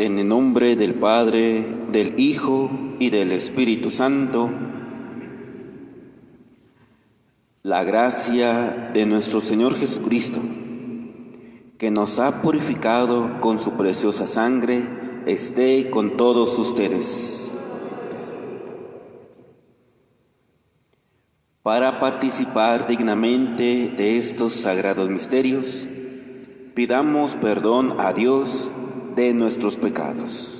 En el nombre del Padre, del Hijo y del Espíritu Santo. La gracia de nuestro Señor Jesucristo, que nos ha purificado con su preciosa sangre, esté con todos ustedes. Para participar dignamente de estos sagrados misterios, pidamos perdón a Dios de nuestros pecados.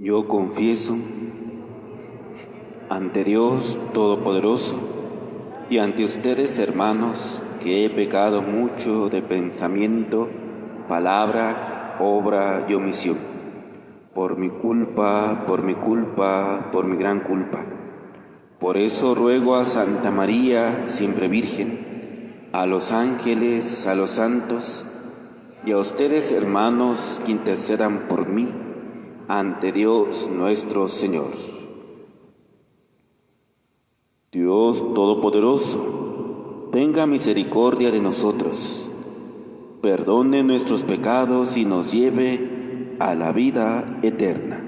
Yo confieso ante Dios Todopoderoso y ante ustedes, hermanos, que he pecado mucho de pensamiento, palabra, obra y omisión, por mi culpa, por mi gran culpa. Por eso ruego a Santa María, siempre Virgen, a los ángeles, a los santos y a ustedes, hermanos, que intercedan por mí ante Dios nuestro Señor. Dios Todopoderoso, tenga misericordia de nosotros, perdone nuestros pecados y nos lleve a la vida eterna.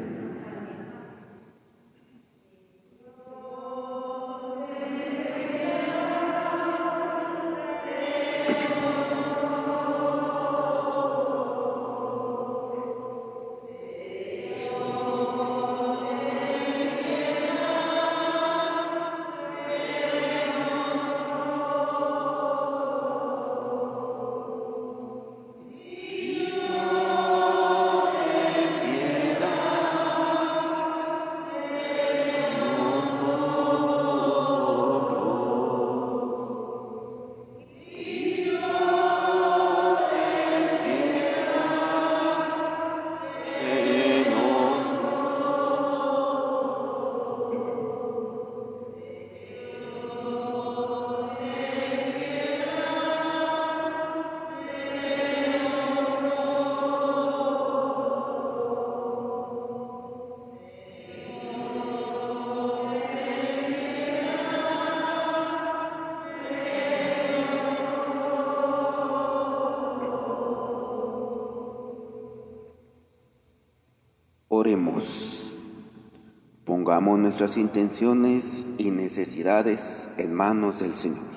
Oremos. Pongamos nuestras intenciones y necesidades en manos del Señor.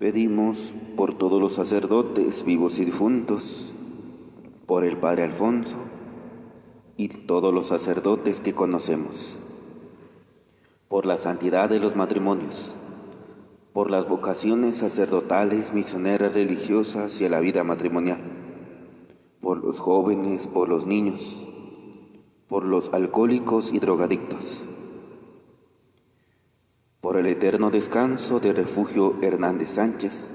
Pedimos por todos los sacerdotes vivos y difuntos, por el Padre Alfonso y todos los sacerdotes que conocemos, por la santidad de los matrimonios, por las vocaciones sacerdotales, misioneras, religiosas y a la vida matrimonial, por los jóvenes, por los niños, por los alcohólicos y drogadictos, por el eterno descanso de Refugio Hernández Sánchez,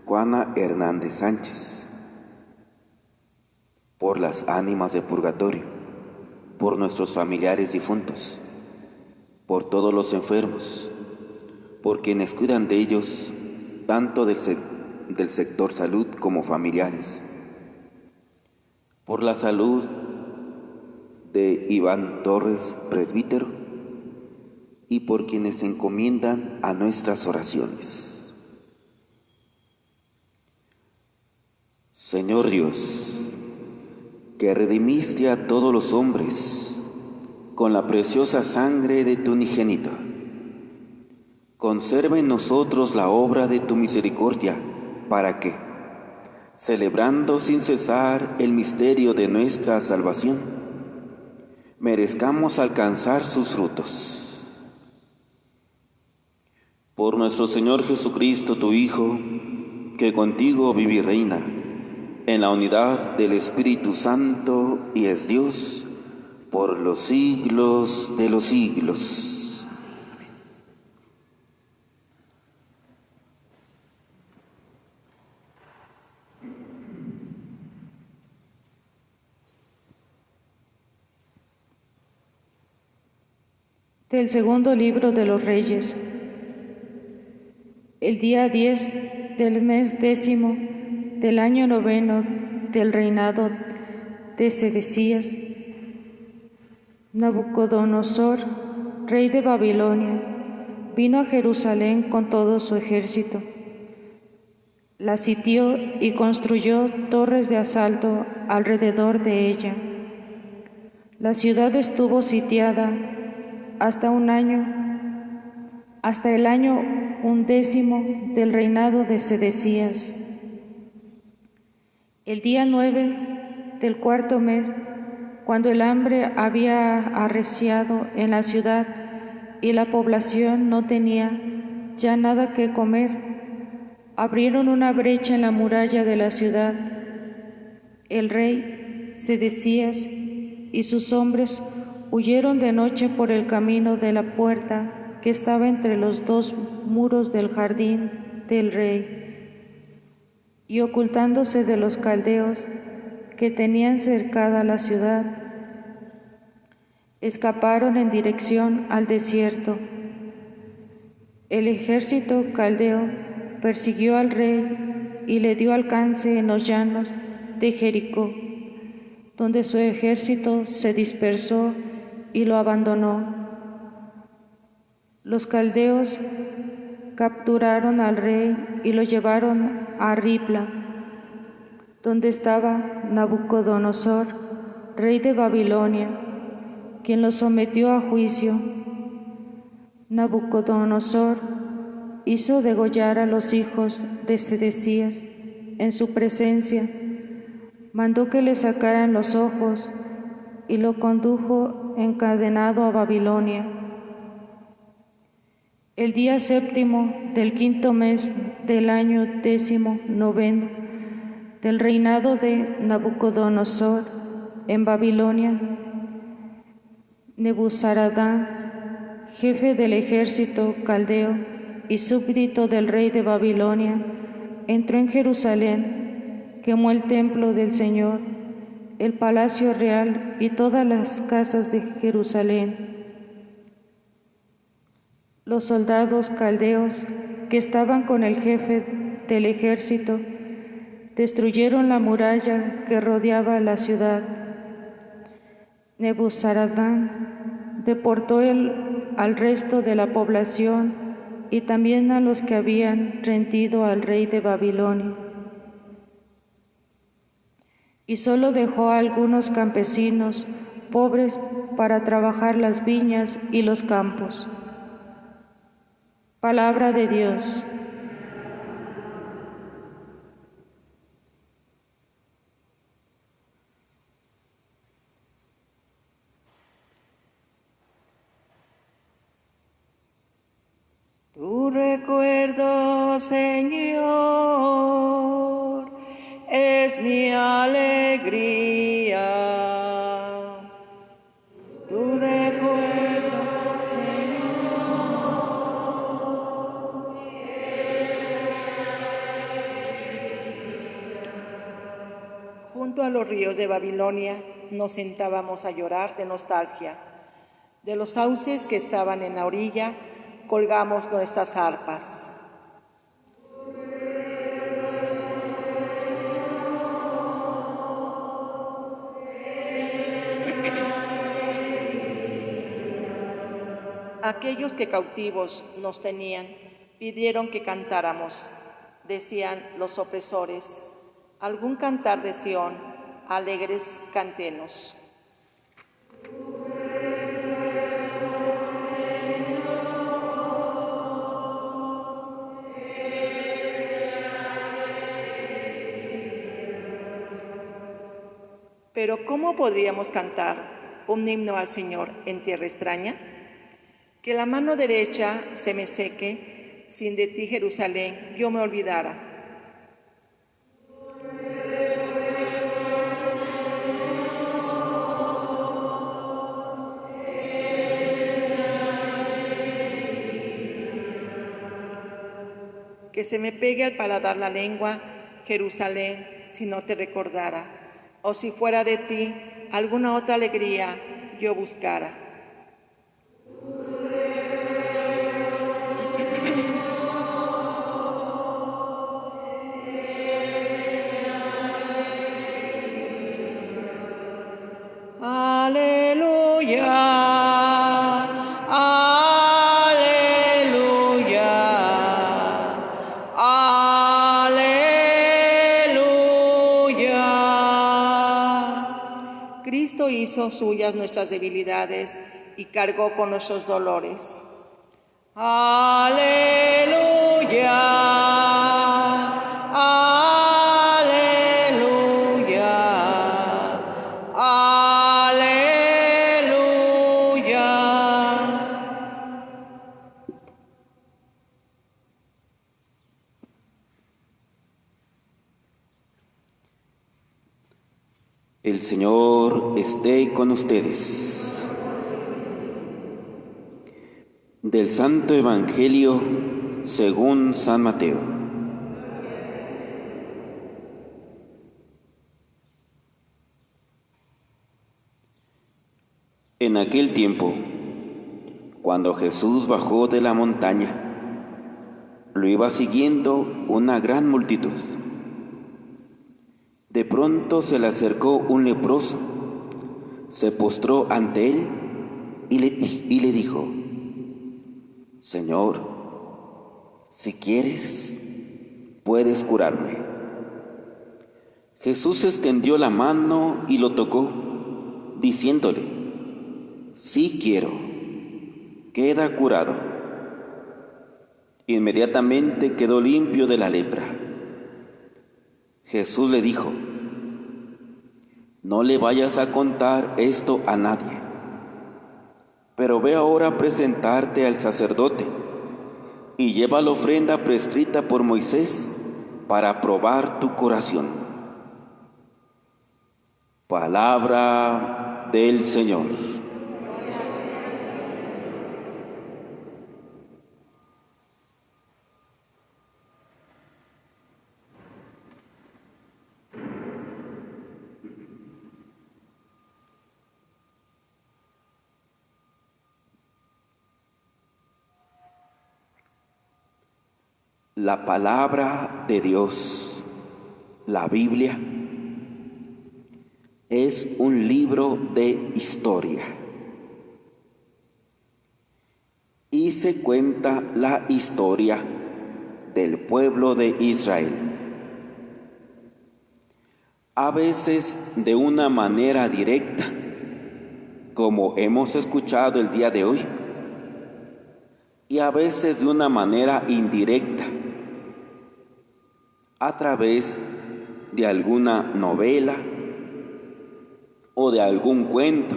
Juana Hernández Sánchez, por las ánimas del purgatorio, por nuestros familiares difuntos, por todos los enfermos, por quienes cuidan de ellos, tanto del sector salud como familiares, por la salud de Iván Torres, presbítero, y por quienes se encomiendan a nuestras oraciones. Señor Dios, que redimiste a todos los hombres con la preciosa sangre de tu unigénito, conserva en nosotros la obra de tu misericordia, para que, celebrando sin cesar el misterio de nuestra salvación, merezcamos alcanzar sus frutos. Por nuestro Señor Jesucristo, tu Hijo, que contigo vive y reina, en la unidad del Espíritu Santo y es Dios, por los siglos de los siglos. Del segundo libro de los Reyes. El día 10 del mes 10 del año 9 del reinado de Sedecías, Nabucodonosor, rey de Babilonia, vino a Jerusalén con todo su ejército. La sitió y construyó torres de asalto alrededor de ella. La ciudad estuvo sitiada hasta el año 11 del reinado de Sedecías. El día 9 del cuarto mes, cuando el hambre había arreciado en la ciudad y la población no tenía ya nada que comer, abrieron una brecha en la muralla de la ciudad. El rey Sedecías y sus hombres huyeron de noche por el camino de la puerta que estaba entre los dos muros del jardín del rey, y ocultándose de los caldeos que tenían cercada la ciudad, escaparon en dirección al desierto. El ejército caldeo persiguió al rey y le dio alcance en los llanos de Jericó, donde su ejército se dispersó y lo abandonó. Los caldeos capturaron al rey y lo llevaron a Ribla, donde estaba Nabucodonosor, rey de Babilonia, quien lo sometió a juicio. Nabucodonosor hizo degollar a los hijos de Sedecías en su presencia, mandó que le sacaran los ojos y lo condujo encadenado a Babilonia. El día 7 del quinto mes del año 19 del reinado de Nabucodonosor en Babilonia, Nebuzaradán, jefe del ejército caldeo y súbdito del rey de Babilonia, entró en Jerusalén, quemó el templo del Señor, el palacio real y todas las casas de Jerusalén. Los soldados caldeos que estaban con el jefe del ejército destruyeron la muralla que rodeaba la ciudad. Nebuzaradán deportó al resto de la población y también a los que habían rendido al rey de Babilonia. Y solo dejó a algunos campesinos pobres para trabajar las viñas y los campos. Palabra de Dios. Tu recuerdo, Señor, es mi alegría. Tu recuerdo, Señor, es junto a los ríos de Babilonia, nos sentábamos a llorar de nostalgia. De los sauces que estaban en la orilla, colgamos nuestras arpas. Aquellos que cautivos nos tenían pidieron que cantáramos. Decían los opresores: algún cantar de Sión, alegres cantemos. Pero ¿cómo podríamos cantar un himno al Señor en tierra extraña? Que la mano derecha se me seque, sin de ti, Jerusalén, yo me olvidara. Que se me pegue al paladar la lengua, Jerusalén, si no te recordara, o si fuera de ti alguna otra alegría yo buscara. Aleluya, aleluya, aleluya. Cristo hizo suyas nuestras debilidades y cargó con nuestros dolores. Aleluya. El Señor esté con ustedes. Del Santo Evangelio según San Mateo. En aquel tiempo, cuando Jesús bajó de la montaña, lo iba siguiendo una gran multitud. De pronto se le acercó un leproso, se postró ante él y le dijo: Señor, si quieres, puedes curarme. Jesús extendió la mano y lo tocó, diciéndole: Sí quiero, queda curado. Inmediatamente quedó limpio de la lepra. Jesús le dijo: No le vayas a contar esto a nadie, pero ve ahora a presentarte al sacerdote y lleva la ofrenda prescrita por Moisés para probar tu curación. Palabra del Señor. La palabra de Dios, la Biblia, es un libro de historia. Y se cuenta la historia del pueblo de Israel. A veces de una manera directa, como hemos escuchado el día de hoy, y a veces de una manera indirecta, a través de alguna novela o de algún cuento,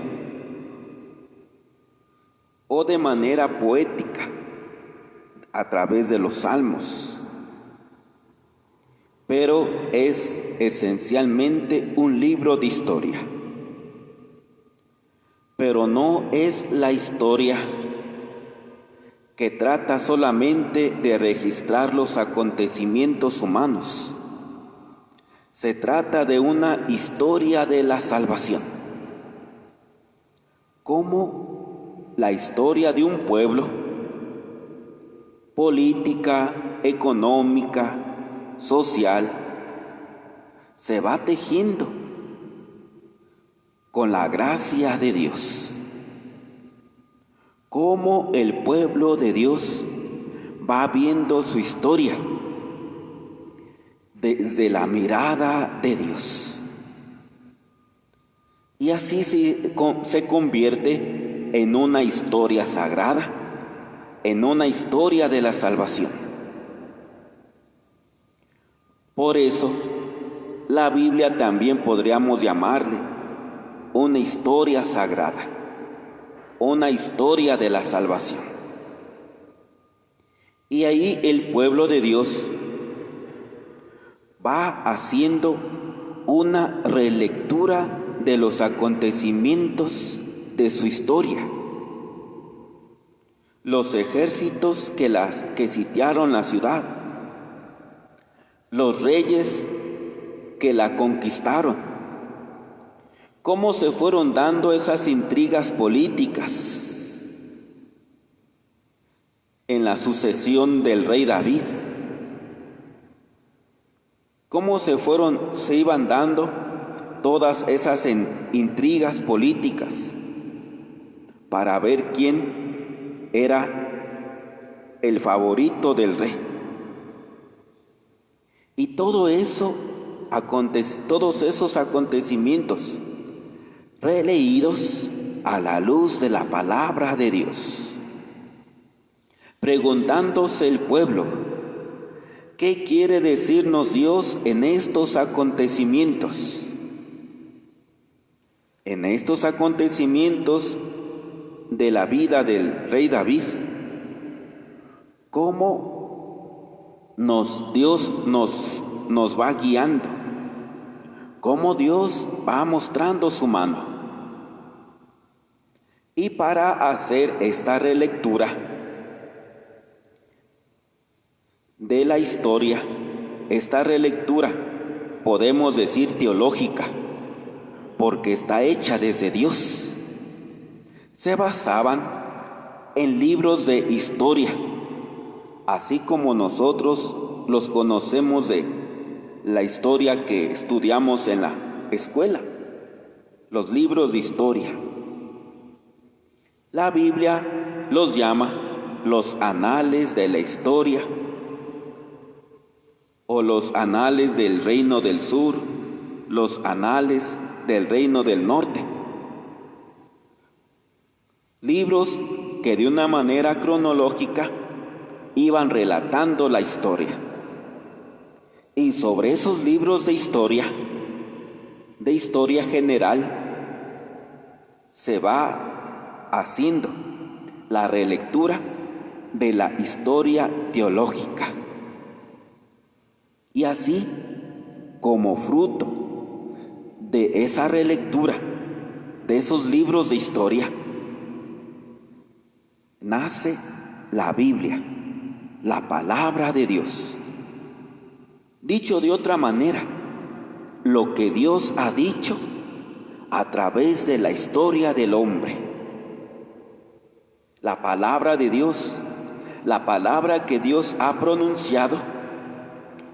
o de manera poética, a través de los salmos. Pero es esencialmente un libro de historia. Pero no es la historia que trata solamente de registrar los acontecimientos humanos, Se trata de una historia de la salvación. Como la historia de un pueblo, política, económica, social, se va tejiendo con la gracia de Dios. Cómo el pueblo de Dios va viendo su historia desde la mirada de Dios. Y así se convierte en una historia sagrada, en una historia de la salvación. Por eso, la Biblia también podríamos llamarle una historia sagrada, una historia de la salvación. Y ahí el pueblo de Dios va haciendo una relectura de los acontecimientos de su historia. Los ejércitos que sitiaron la ciudad, los reyes que la conquistaron, cómo se fueron dando esas intrigas políticas en la sucesión del rey David, cómo se iban dando todas esas intrigas políticas para ver quién era el favorito del rey. Y todos esos acontecimientos releídos a la luz de la palabra de Dios, preguntándose el pueblo, ¿qué quiere decirnos Dios en estos acontecimientos? En estos acontecimientos de la vida del rey David, cómo Dios nos va guiando, cómo Dios va mostrando su mano. Y para hacer esta relectura de la historia, esta relectura podemos decir teológica, porque está hecha desde Dios, se basaban en libros de historia, así como nosotros los conocemos de la historia que estudiamos en la escuela, los libros de historia. La Biblia los llama los anales de la historia o los anales del reino del sur, los anales del reino del norte. Libros que de una manera cronológica iban relatando la historia. Y sobre esos libros de historia general, se va haciendo la relectura de la historia teológica. Y así, como fruto de esa relectura de esos libros de historia, nace la Biblia, la palabra de Dios. Dicho de otra manera, lo que Dios ha dicho a través de la historia del hombre. La palabra de Dios, la palabra que Dios ha pronunciado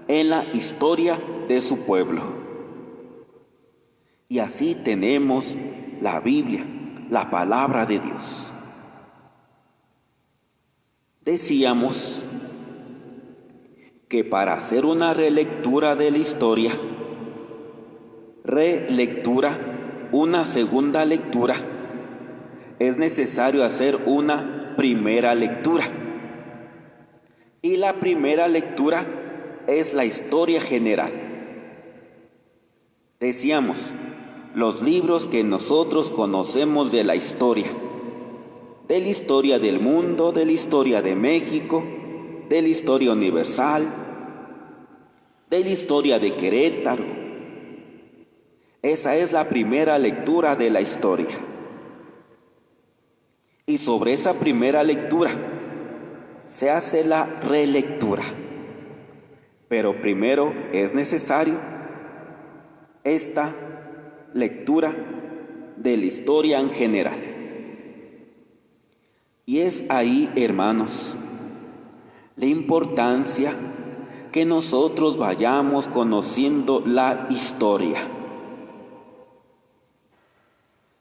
en la historia de su pueblo. Y así tenemos la Biblia, la palabra de Dios. Decíamos que para hacer una relectura de la historia, una segunda lectura, es necesario hacer una primera lectura. Y la primera lectura es la historia general. Decíamos, los libros que nosotros conocemos de la historia del mundo, de la historia de México, de la historia universal, de la historia de Querétaro. Esa es la primera lectura de la historia. Y sobre esa primera lectura se hace la relectura. Pero primero es necesario esta lectura de la historia en general. Y es ahí, hermanos, la importancia que nosotros vayamos conociendo la historia,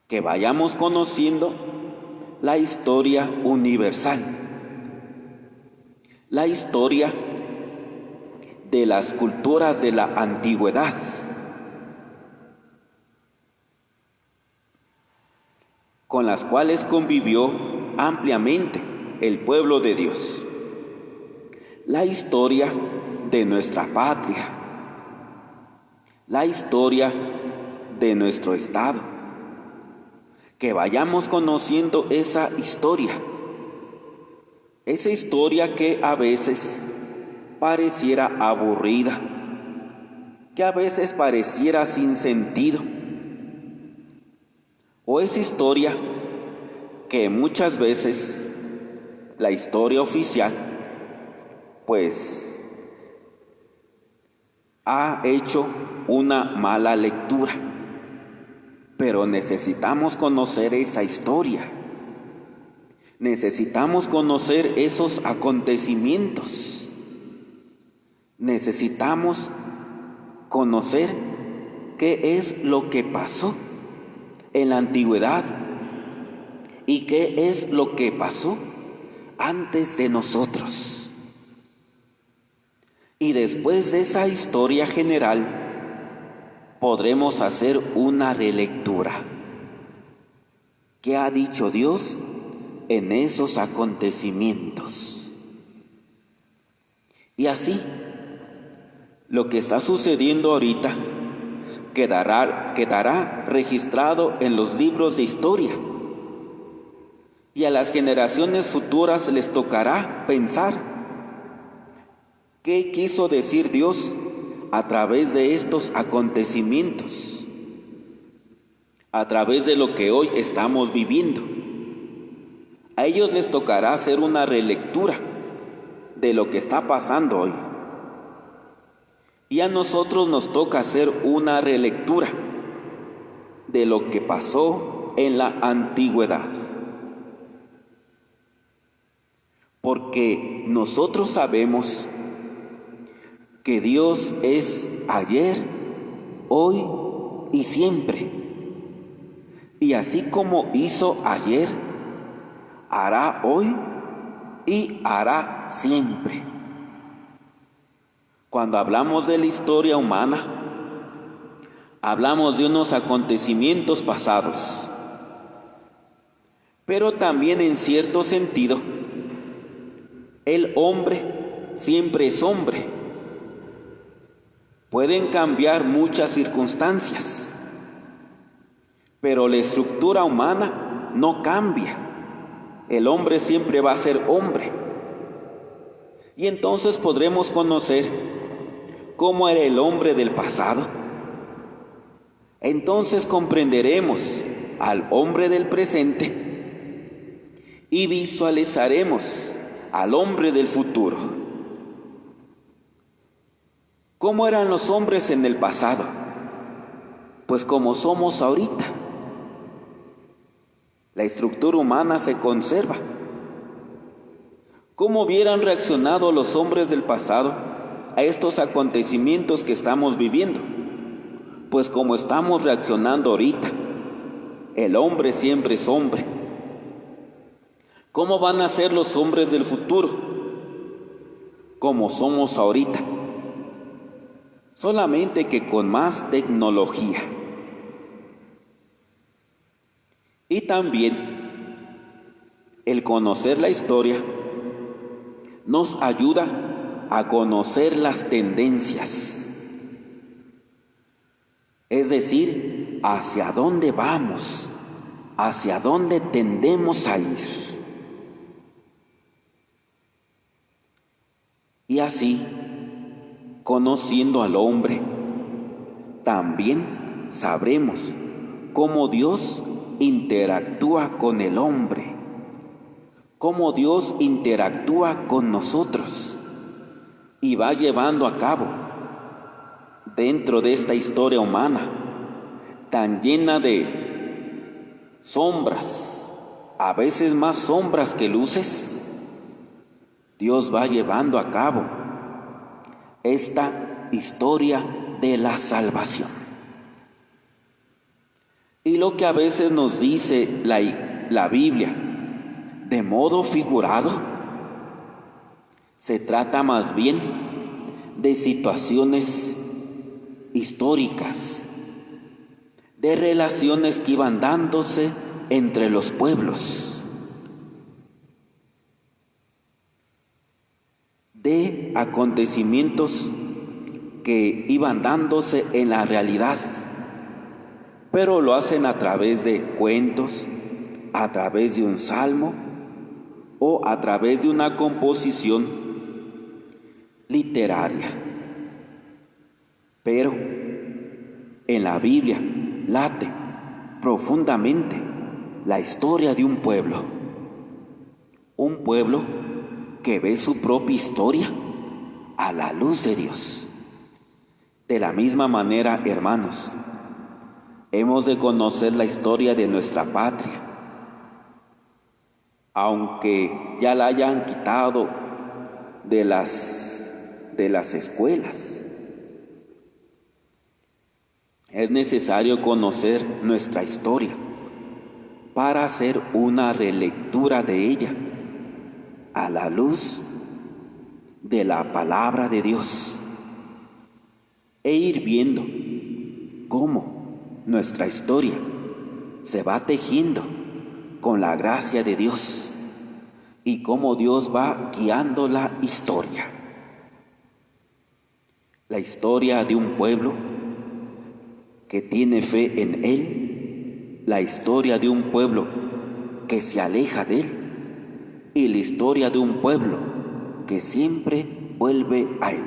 que vayamos conociendo la historia universal, la historia de las culturas de la antigüedad, con las cuales convivió ampliamente el pueblo de Dios, la historia de nuestra patria, la historia de nuestro estado, que vayamos conociendo esa historia que a veces pareciera aburrida, que a veces pareciera sin sentido, o esa historia que muchas veces la historia oficial pues ha hecho una mala lectura, pero necesitamos conocer esa historia, necesitamos conocer esos acontecimientos, necesitamos conocer qué es lo que pasó en la antigüedad y qué es lo que pasó antes de nosotros. Y después de esa historia general, podremos hacer una relectura. ¿Qué ha dicho Dios en esos acontecimientos? Y así, lo que está sucediendo ahorita quedará registrado en los libros de historia. Y a las generaciones futuras les tocará pensar qué quiso decir Dios a través de estos acontecimientos, a través de lo que hoy estamos viviendo. A ellos les tocará hacer una relectura de lo que está pasando hoy. Y a nosotros nos toca hacer una relectura de lo que pasó en la antigüedad. Porque nosotros sabemos que Dios es ayer, hoy y siempre. Y así como hizo ayer, hará hoy y hará siempre. Cuando hablamos de la historia humana, hablamos de unos acontecimientos pasados, pero también en cierto sentido, el hombre siempre es hombre. Pueden cambiar muchas circunstancias, pero la estructura humana no cambia. El hombre siempre va a ser hombre. Y entonces podremos conocer cómo era el hombre del pasado. Entonces comprenderemos al hombre del presente y visualizaremos al hombre del futuro. ¿Cómo eran los hombres en el pasado? Pues como somos ahorita. La estructura humana se conserva. ¿Cómo hubieran reaccionado los hombres del pasado a estos acontecimientos que estamos viviendo? Pues como estamos reaccionando ahorita. El hombre siempre es hombre. ¿Cómo van a ser los hombres del futuro? Como somos ahorita. Solamente que con más tecnología. Y también el conocer la historia nos ayuda a conocer las tendencias. Es decir, hacia dónde vamos, hacia dónde tendemos a ir. Y así, conociendo al hombre, también sabremos cómo Dios interactúa con el hombre, cómo Dios interactúa con nosotros y va llevando a cabo dentro de esta historia humana, tan llena de sombras, a veces más sombras que luces, Dios va llevando a cabo esta historia de la salvación. Y lo que a veces nos dice la Biblia de modo figurado, se trata más bien de situaciones históricas, de relaciones que iban dándose entre los pueblos, de acontecimientos que iban dándose en la realidad, pero lo hacen a través de cuentos, a través de un salmo o a través de una composición literaria. Pero en la Biblia late profundamente la historia de un pueblo que ve su propia historia a la luz de Dios. De la misma manera, hermanos, hemos de conocer la historia de nuestra patria, aunque ya la hayan quitado de las escuelas. Es necesario conocer nuestra historia para hacer una relectura de ella a la luz de la palabra de Dios e ir viendo cómo nuestra historia se va tejiendo con la gracia de Dios y cómo Dios va guiando la historia. La historia de un pueblo que tiene fe en Él, la historia de un pueblo que se aleja de Él y la historia de un pueblo que siempre vuelve a Él.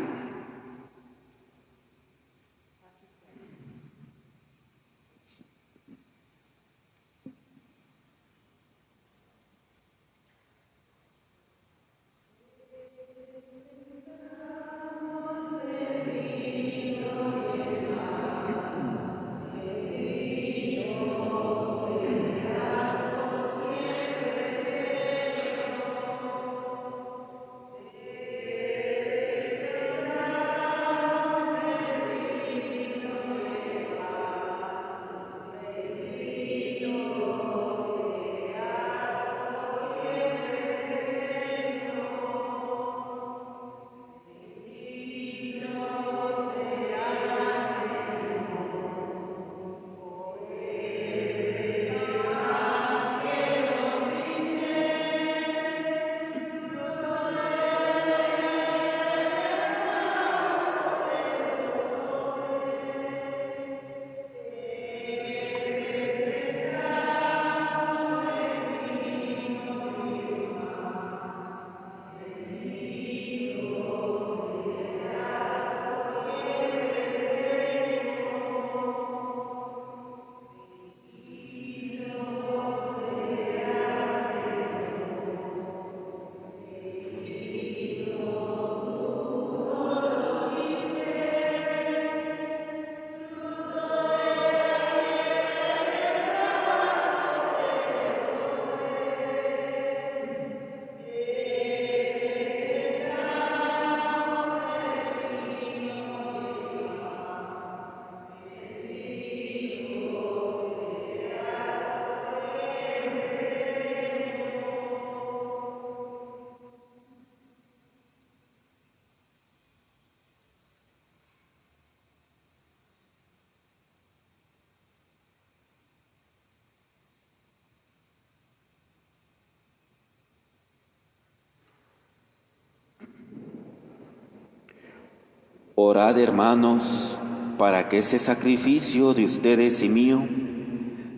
Orad, hermanos, para que ese sacrificio de ustedes y mío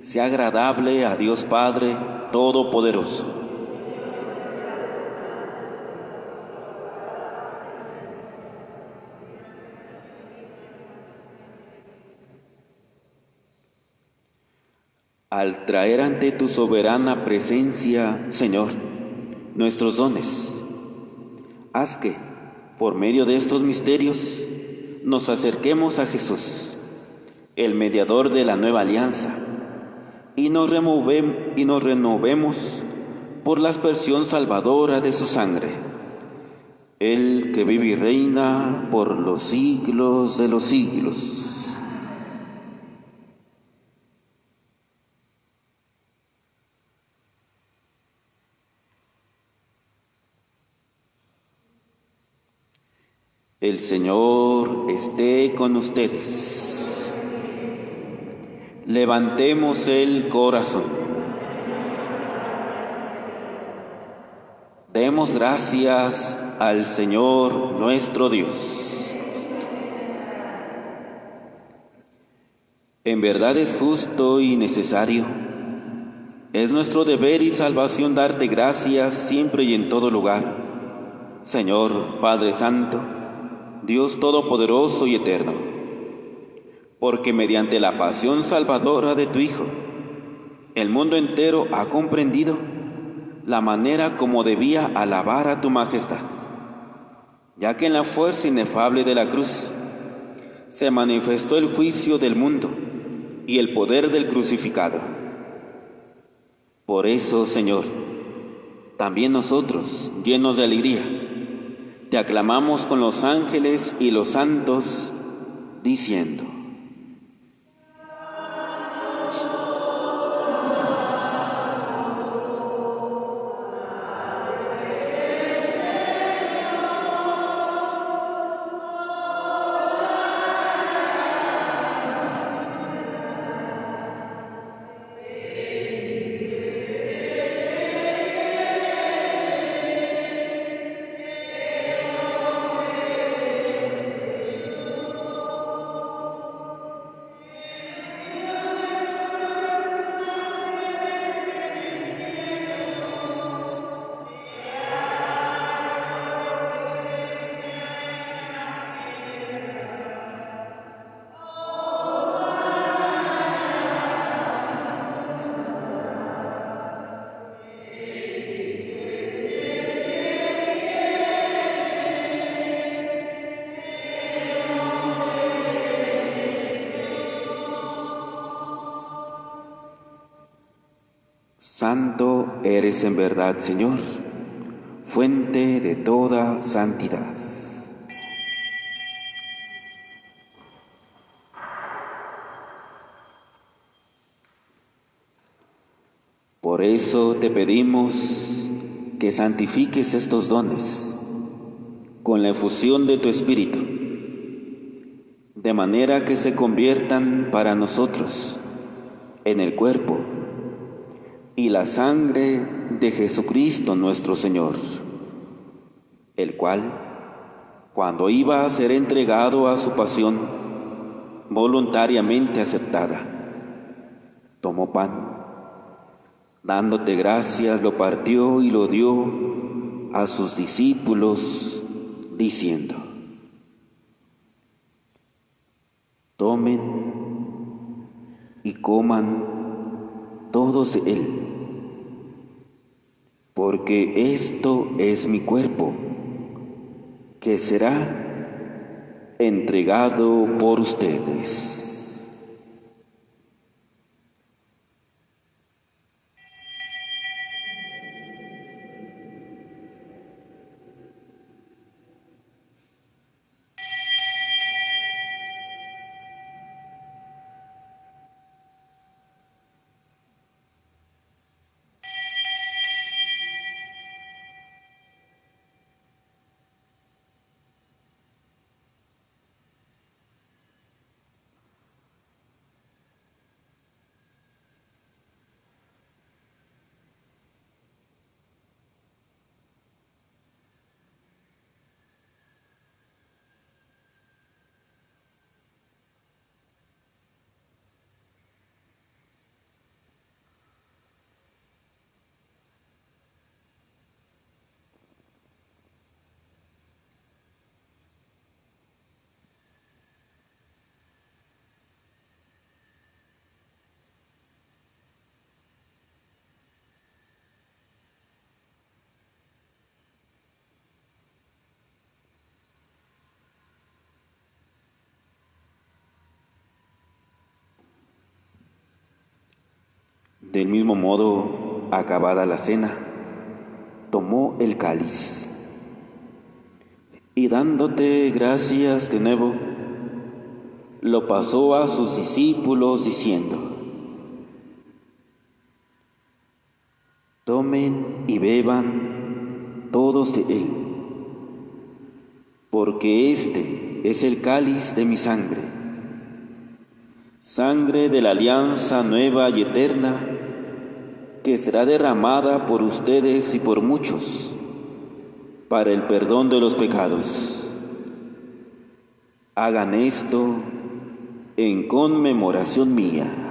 sea agradable a Dios Padre Todopoderoso. Al traer ante tu soberana presencia, Señor, nuestros dones, haz que, por medio de estos misterios, nos acerquemos a Jesús, el mediador de la nueva alianza, y nos renovemos por la aspersión salvadora de su sangre. Él que vive y reina por los siglos de los siglos. El Señor esté con ustedes. Levantemos el corazón. Demos gracias al Señor nuestro Dios. En verdad es justo y necesario. Es nuestro deber y salvación darte gracias siempre y en todo lugar. Señor Padre Santo, Dios Todopoderoso y Eterno, porque mediante la pasión salvadora de tu Hijo, el mundo entero ha comprendido la manera como debía alabar a tu majestad, ya que en la fuerza inefable de la cruz se manifestó el juicio del mundo y el poder del crucificado. Por eso, Señor, también nosotros, llenos de alegría, te aclamamos con los ángeles y los santos, diciendo: Santo eres en verdad, Señor, fuente de toda santidad. Por eso te pedimos que santifiques estos dones con la efusión de tu Espíritu, de manera que se conviertan para nosotros en el cuerpo y la sangre de Jesucristo nuestro Señor, el cual, cuando iba a ser entregado a su pasión voluntariamente aceptada, tomó pan, dándote gracias, lo partió y lo dio a sus discípulos, diciendo: tomen y coman todos de él, porque esto es mi cuerpo, que será entregado por ustedes. Del mismo modo, acabada la cena, tomó el cáliz y dándote gracias de nuevo, lo pasó a sus discípulos diciendo: tomen y beban todos de él, porque este es el cáliz de mi sangre, sangre de la alianza nueva y eterna, que será derramada por ustedes y por muchos, para el perdón de los pecados. Hagan esto en conmemoración mía.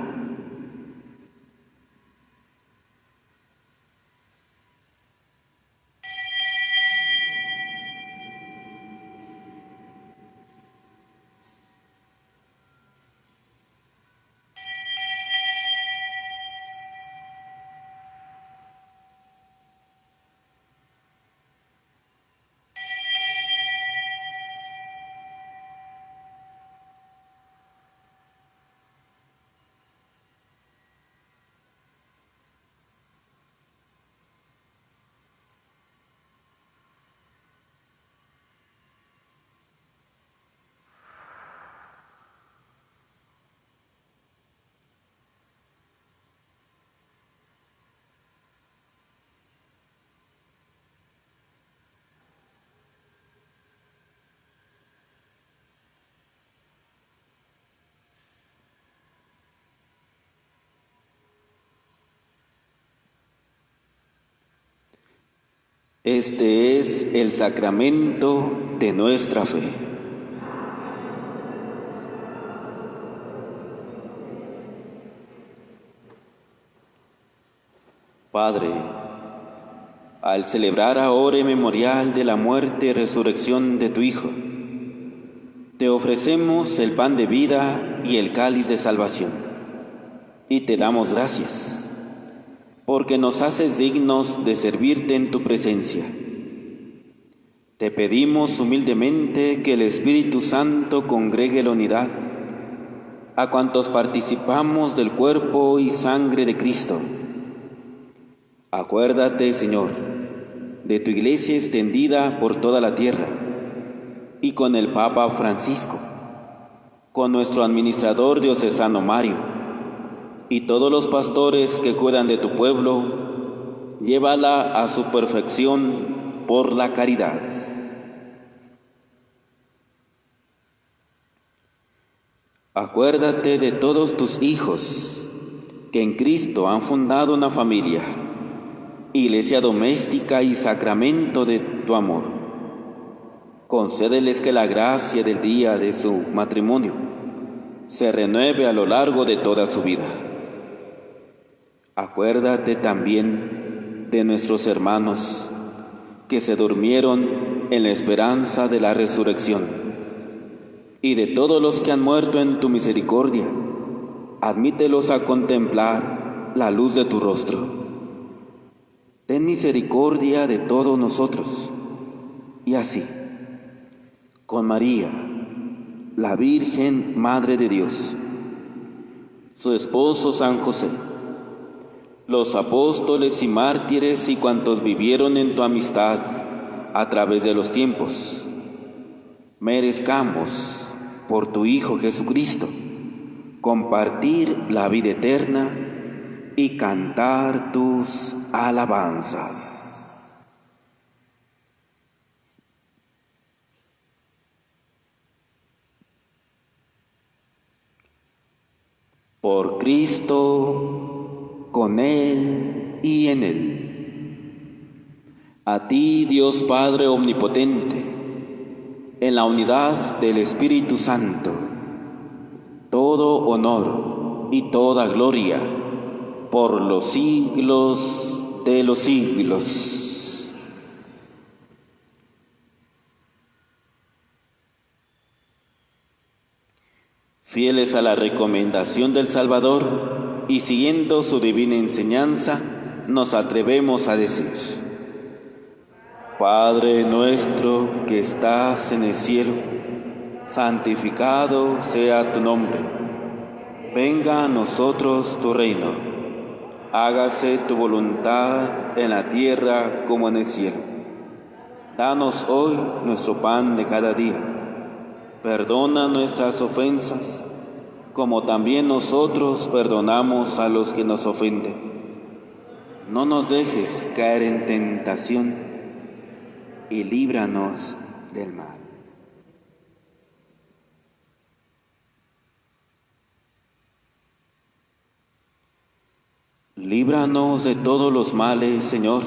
Este es el sacramento de nuestra fe. Padre, al celebrar ahora el memorial de la muerte y resurrección de tu Hijo, te ofrecemos el pan de vida y el cáliz de salvación, y te damos gracias, porque nos haces dignos de servirte en tu presencia. Te pedimos humildemente que el Espíritu Santo congregue la unidad a cuantos participamos del cuerpo y sangre de Cristo. Acuérdate, Señor, de tu Iglesia extendida por toda la tierra, y con el Papa Francisco, con nuestro administrador diocesano Mario, y todos los pastores que cuidan de tu pueblo, llévala a su perfección por la caridad. Acuérdate de todos tus hijos que en Cristo han fundado una familia, iglesia doméstica y sacramento de tu amor. Concédeles que la gracia del día de su matrimonio se renueve a lo largo de toda su vida. Acuérdate también de nuestros hermanos que se durmieron en la esperanza de la resurrección, y de todos los que han muerto en tu misericordia. Admítelos a contemplar la luz de tu rostro. Ten misericordia de todos nosotros, y así, con María, la Virgen Madre de Dios, su esposo San José, los apóstoles y mártires y cuantos vivieron en tu amistad a través de los tiempos, merezcamos, por tu Hijo Jesucristo, compartir la vida eterna y cantar tus alabanzas. Por Cristo, con Él y en Él. A ti, Dios Padre Omnipotente, en la unidad del Espíritu Santo, todo honor y toda gloria por los siglos de los siglos. Fieles a la recomendación del Salvador y siguiendo su divina enseñanza, nos atrevemos a decir: Padre nuestro que estás en el cielo, santificado sea tu nombre. Venga a nosotros tu reino. hágase tu voluntad en la tierra como en el cielo. Danos hoy nuestro pan de cada día. Perdona nuestras ofensas, como también nosotros perdonamos a los que nos ofenden. No nos dejes caer en tentación y líbranos del mal. Líbranos de todos los males, Señor,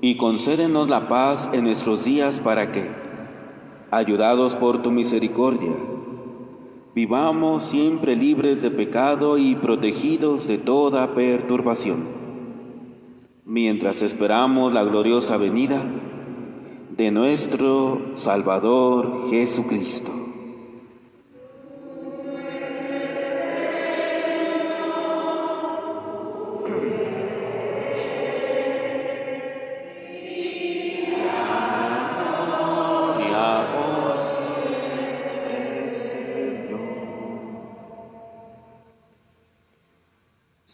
y concédenos la paz en nuestros días para que, ayudados por tu misericordia, vivamos siempre libres de pecado y protegidos de toda perturbación, mientras esperamos la gloriosa venida de nuestro Salvador Jesucristo.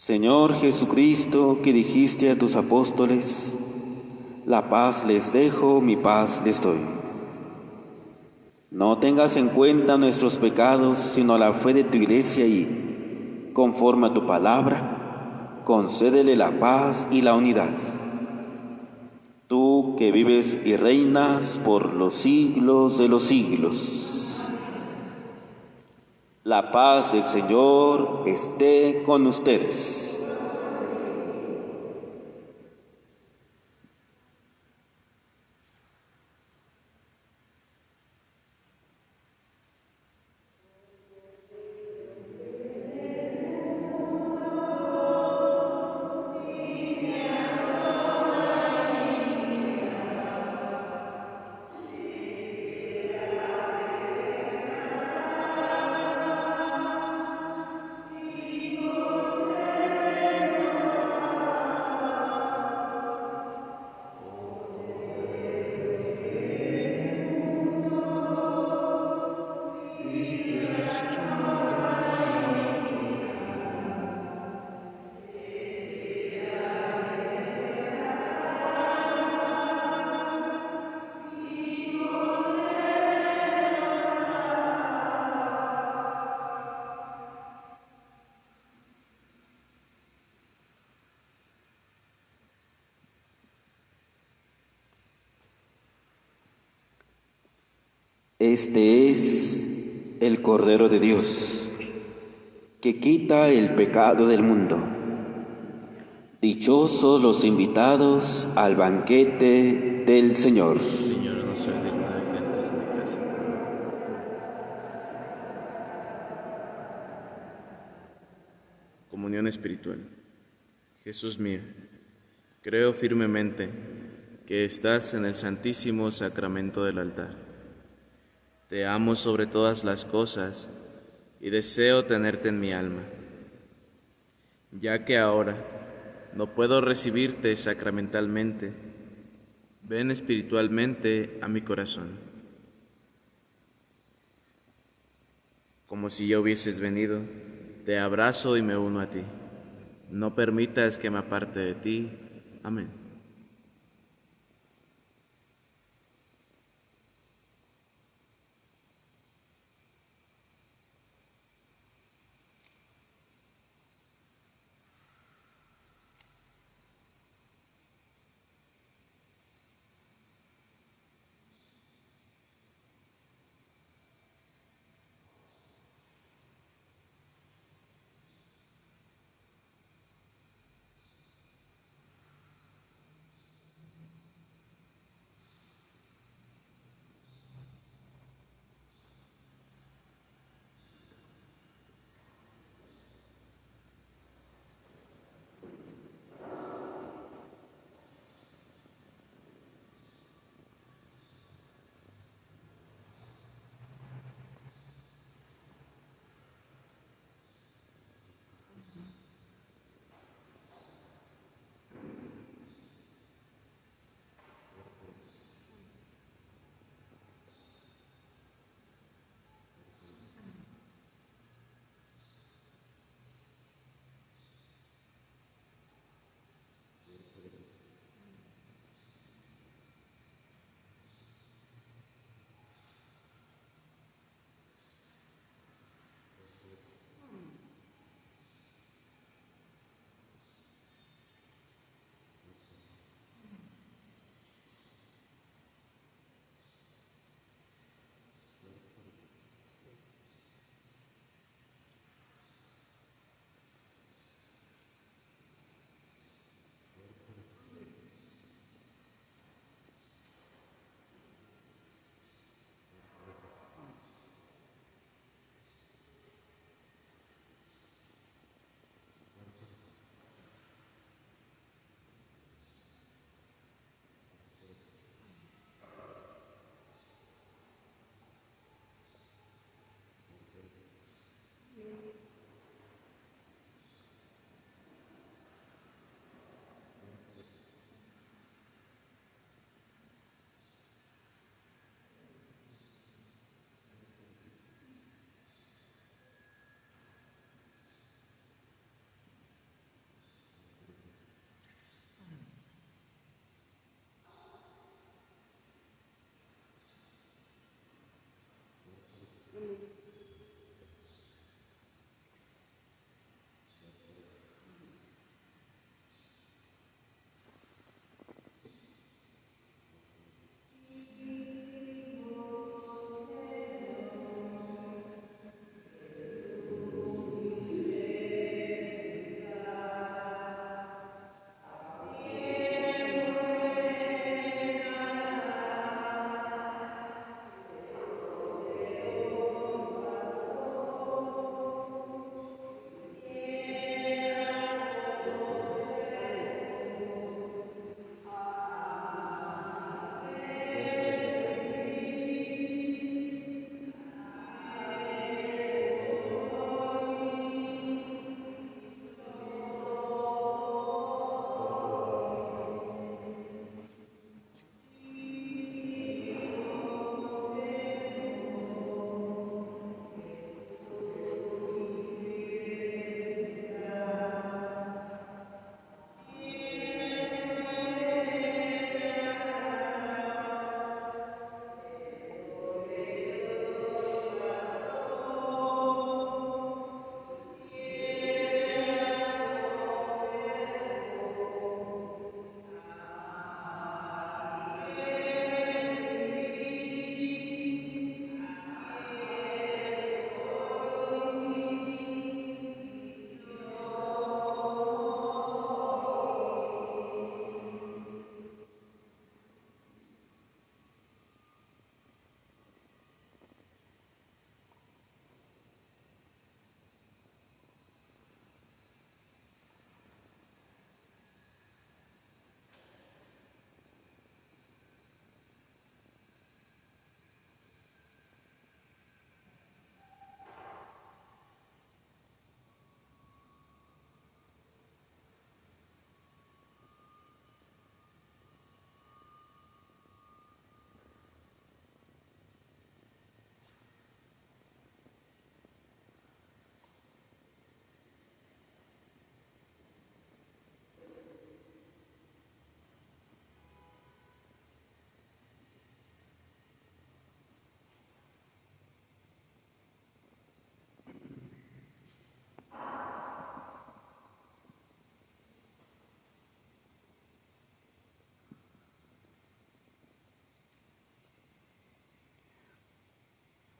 Señor Jesucristo, que dijiste a tus apóstoles, la paz les dejo, mi paz les doy. No tengas en cuenta nuestros pecados, sino la fe de tu Iglesia y, conforme a tu palabra, concédele la paz y la unidad. Tú que vives y reinas por los siglos de los siglos. La paz del Señor esté con ustedes. Este es el Cordero de Dios, que quita el pecado del mundo. Dichosos los invitados al banquete del Señor. Señor, no soy digno de que entres en mi casa. Comunión espiritual. Jesús mío, creo firmemente que estás en el santísimo sacramento del altar. Te amo sobre todas las cosas y deseo tenerte en mi alma. Ya que ahora no puedo recibirte sacramentalmente, ven espiritualmente a mi corazón. Como si ya hubieses venido, te abrazo y me uno a ti. No permitas que me aparte de ti. Amén.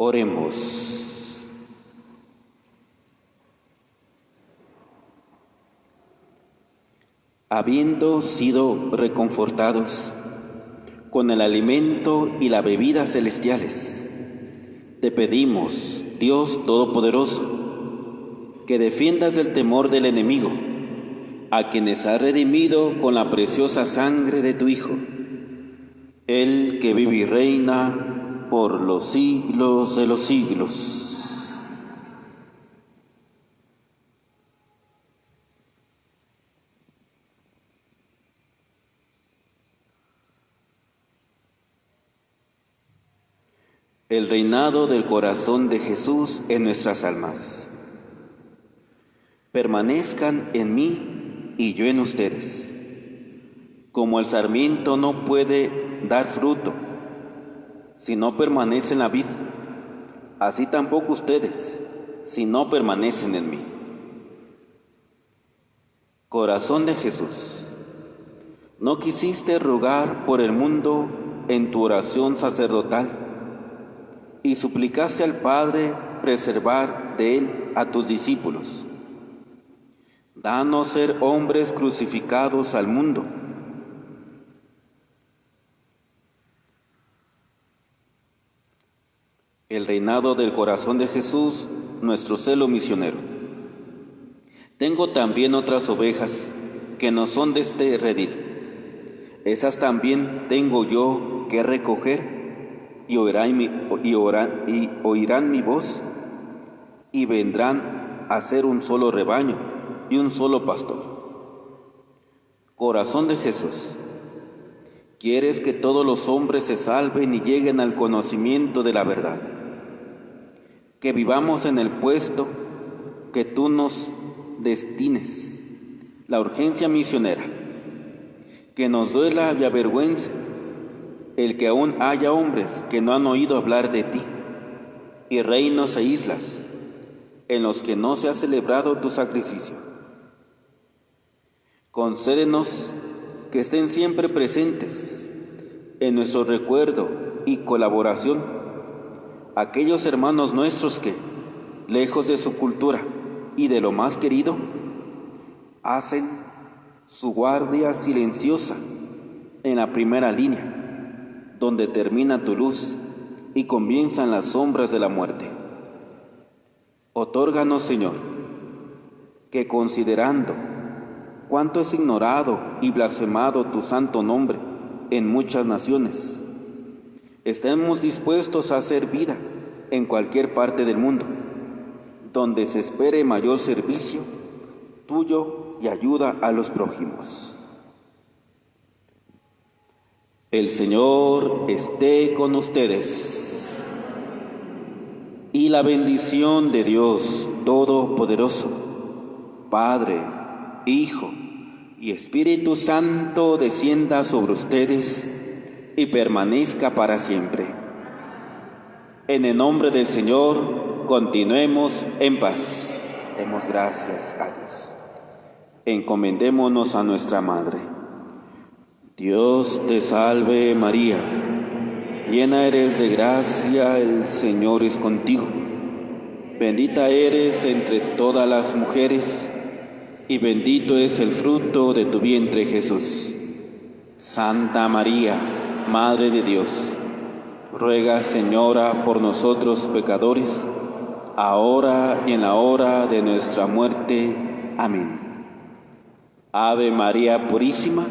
Oremos. Habiendo sido reconfortados con el alimento y la bebida celestiales, te pedimos, Dios Todopoderoso, que defiendas del temor del enemigo, a quienes has redimido con la preciosa sangre de tu Hijo, el que vive y reina por los siglos de los siglos. El reinado del corazón de Jesús en nuestras almas. Permanezcan en mí y yo en ustedes. Como el sarmiento no puede dar fruto si no permanece en la vid, así tampoco ustedes, si no permanecen en mí. Corazón de Jesús, no quisiste rogar por el mundo en tu oración sacerdotal y suplicaste al Padre preservar de él a tus discípulos. Danos ser hombres crucificados al mundo. El reinado del corazón de Jesús, nuestro celo misionero. Tengo también otras ovejas que no son de este redil. Esas también tengo yo que recoger y oirán mi voz y vendrán a ser un solo rebaño y un solo pastor. Corazón de Jesús, quieres que todos los hombres se salven y lleguen al conocimiento de la verdad. Que vivamos en el puesto que tú nos destines, la urgencia misionera. Que nos duela y avergüence el que aún haya hombres que no han oído hablar de ti, y reinos e islas en los que no se ha celebrado tu sacrificio. Concédenos que estén siempre presentes en nuestro recuerdo y colaboración aquellos hermanos nuestros que, lejos de su cultura y de lo más querido, hacen su guardia silenciosa en la primera línea, donde termina tu luz y comienzan las sombras de la muerte. Otórganos, Señor, que considerando cuánto es ignorado y blasfemado tu santo nombre en muchas naciones, estemos dispuestos a hacer vida en cualquier parte del mundo, donde se espere mayor servicio tuyo y ayuda a los prójimos. El Señor esté con ustedes, y la bendición de Dios Todopoderoso, Padre, Hijo y Espíritu Santo descienda sobre ustedes y permanezca para siempre. En el nombre del Señor, continuemos en paz. Demos gracias a Dios. Encomendémonos a nuestra Madre. Dios te salve María, llena eres de gracia, el Señor es contigo. Bendita eres entre todas las mujeres, y bendito es el fruto de tu vientre Jesús. Santa María, Madre de Dios, ruega, Señora, por nosotros pecadores, ahora y en la hora de nuestra muerte. Amén. Ave María Purísima,